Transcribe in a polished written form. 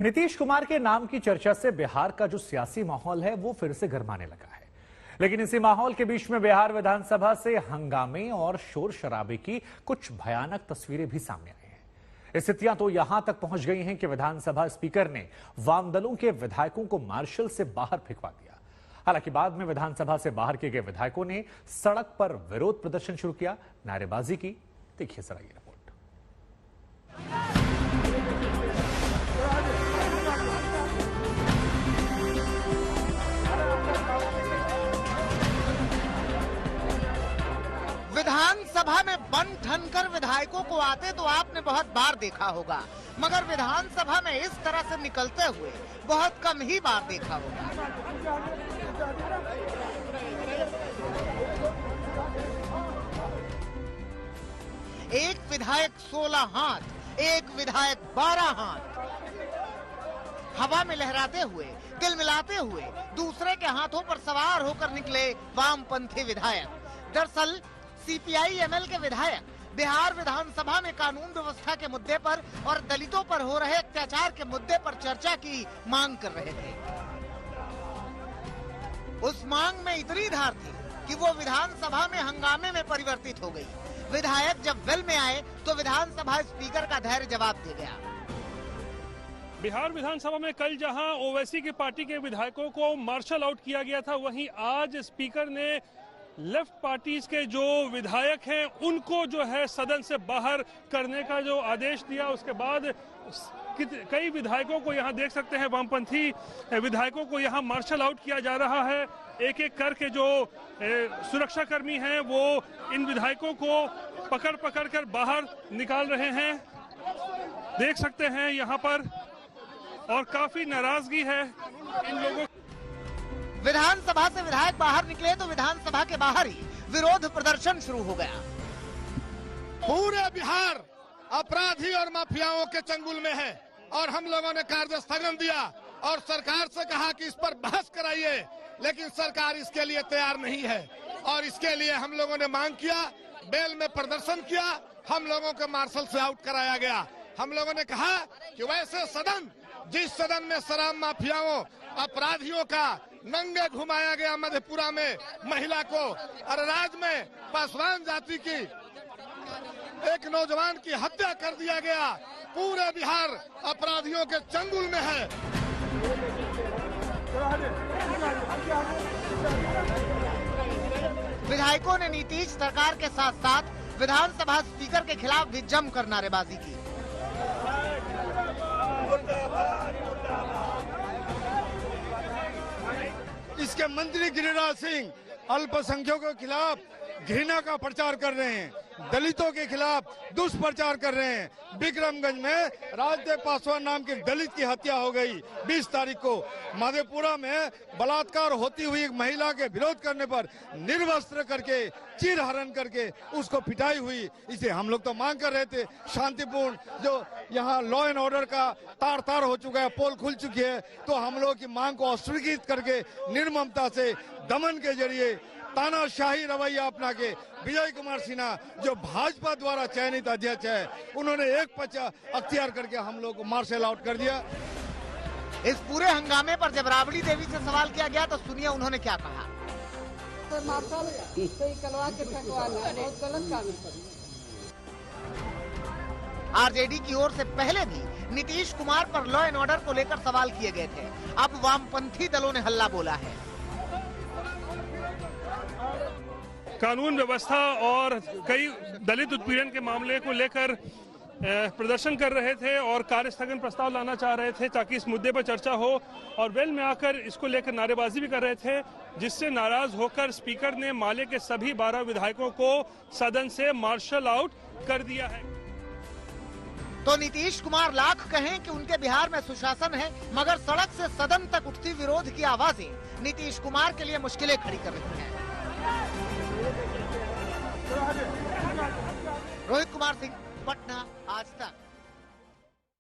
नीतीश कुमार के नाम की चर्चा से बिहार का जो सियासी माहौल है वो फिर से गर्माने लगा है। लेकिन इसी माहौल के बीच में बिहार विधानसभा से हंगामे और शोर शराबे की कुछ भयानक तस्वीरें भी सामने आई हैं। स्थितियां तो यहां तक पहुंच गई हैं कि विधानसभा स्पीकर ने वाम दलों के विधायकों को मार्शल से बाहर फेंकवा दिया। हालांकि बाद में विधानसभा से बाहर किए गए विधायकों ने सड़क पर विरोध प्रदर्शन शुरू किया, नारेबाजी की। देखिए जरा ये रिपोर्ट। विधानसभा में बन ठन कर विधायकों को आते तो आपने बहुत बार देखा होगा, मगर विधानसभा में इस तरह से निकलते हुए बहुत कम ही बार देखा होगा। एक विधायक 16 हाथ, एक विधायक 12 हाथ, हवा में लहराते हुए, तिलमिलाते हुए दूसरे के हाथों पर सवार होकर निकले वामपंथी विधायक। दरअसल सीपीआई-एमएल के विधायक बिहार विधानसभा में कानून व्यवस्था के मुद्दे पर और दलितों पर हो रहे अत्याचार के मुद्दे पर चर्चा की मांग कर रहे थे। उस मांग में इतनी धार थी कि वो विधानसभा में हंगामे में परिवर्तित हो गई। विधायक जब वेल में आए तो विधानसभा स्पीकर का धैर्य जवाब दे गया। बिहार विधानसभा में कल जहां ओवैसी की पार्टी के विधायकों को मार्शल आउट किया गया था, वहीं आज स्पीकर ने लेफ्ट पार्टीज के जो विधायक हैं उनको जो है सदन से बाहर करने का जो आदेश दिया। उसके बाद कई विधायकों को यहां देख सकते हैं, वामपंथी विधायकों को यहां मार्शल आउट किया जा रहा है। एक एक करके जो सुरक्षाकर्मी हैं वो इन विधायकों को पकड़ पकड़ कर बाहर निकाल रहे हैं, देख सकते हैं यहां पर, और काफी नाराजगी है इन लोगों। विधानसभा से विधायक बाहर निकले तो विधानसभा के बाहर ही विरोध प्रदर्शन शुरू हो गया। पूरे बिहार अपराधी और माफियाओं के चंगुल में है और हम लोगों ने कार्य स्थगन दिया और सरकार से कहा कि इस पर बहस कराइए, लेकिन सरकार इसके लिए तैयार नहीं है और इसके लिए हम लोगों ने मांग किया, बेल में प्रदर्शन किया, हम लोगों को मार्शल से आउट कराया गया। हम लोगों ने कहा कि वैसे सदन, जिस सदन में शराब माफियाओं अपराधियों का नंगे घुमाया गया मधेपुरा में महिला को, और राज्य में पासवान जाति की एक नौजवान की हत्या कर दिया गया, पूरे बिहार अपराधियों के चंगुल में है। विधायकों ने नीतीश सरकार के साथ साथ विधानसभा स्पीकर के खिलाफ भी जमकर नारेबाजी की। इसके मंत्री गिरिराज सिंह अल्पसंख्यकों के खिलाफ घृणा का प्रचार कर रहे हैं, दलितों के खिलाफ दुष्प्रचार कर रहे हैं। विक्रमगंज में राजदेव पासवान नाम के दलित की हत्या हो गई 20 तारीख को। मधेपुरा में बलात्कार होती हुई एक महिला के विरोध करने पर निर्वस्त्र करके, चीरहरण करके उसको पिटाई हुई। इसे हम लोग तो मांग कर रहे थे शांतिपूर्ण, जो यहाँ लॉ एंड ऑर्डर का तार तार हो चुका है, पोल खुल चुकी है, तो हम लोग की मांग को अस्वीकृत करके निर्ममता से दमन के जरिए तानाशाही रवैया अपना के विजय कुमार सिन्हा, जो भाजपा द्वारा चयनित अध्यक्ष है, उन्होंने एक पचा अख्तियार करके हम लोग को मार्शल आउट कर दिया। इस पूरे हंगामे पर जब राबड़ी देवी से सवाल किया गया तो सुनिए उन्होंने क्या कहा। तो मार्शल से निकलवा के फेंकवाना बहुत गलत काम है। आरजेडी की ओर से पहले भी नीतीश कुमार पर लॉ एंड ऑर्डर को लेकर सवाल किए गए थे। अब वामपंथी दलों ने हल्ला बोला है। कानून व्यवस्था और कई दलित उत्पीड़न के मामले को लेकर प्रदर्शन कर रहे थे और कार्य स्थगन प्रस्ताव लाना चाह रहे थे ताकि इस मुद्दे पर चर्चा हो, और वेल में आकर इसको लेकर नारेबाजी भी कर रहे थे, जिससे नाराज होकर स्पीकर ने माले के सभी 12 विधायकों को सदन से मार्शल आउट कर दिया है। तो नीतीश कुमार लाख कहें कि उनके बिहार में सुशासन है, मगर सड़क से सदन तक उठती विरोध की आवाजें नीतीश कुमार के लिए मुश्किलें खड़ी कर रही हैं। रोहित कुमार सिंह, पटना, आज तक।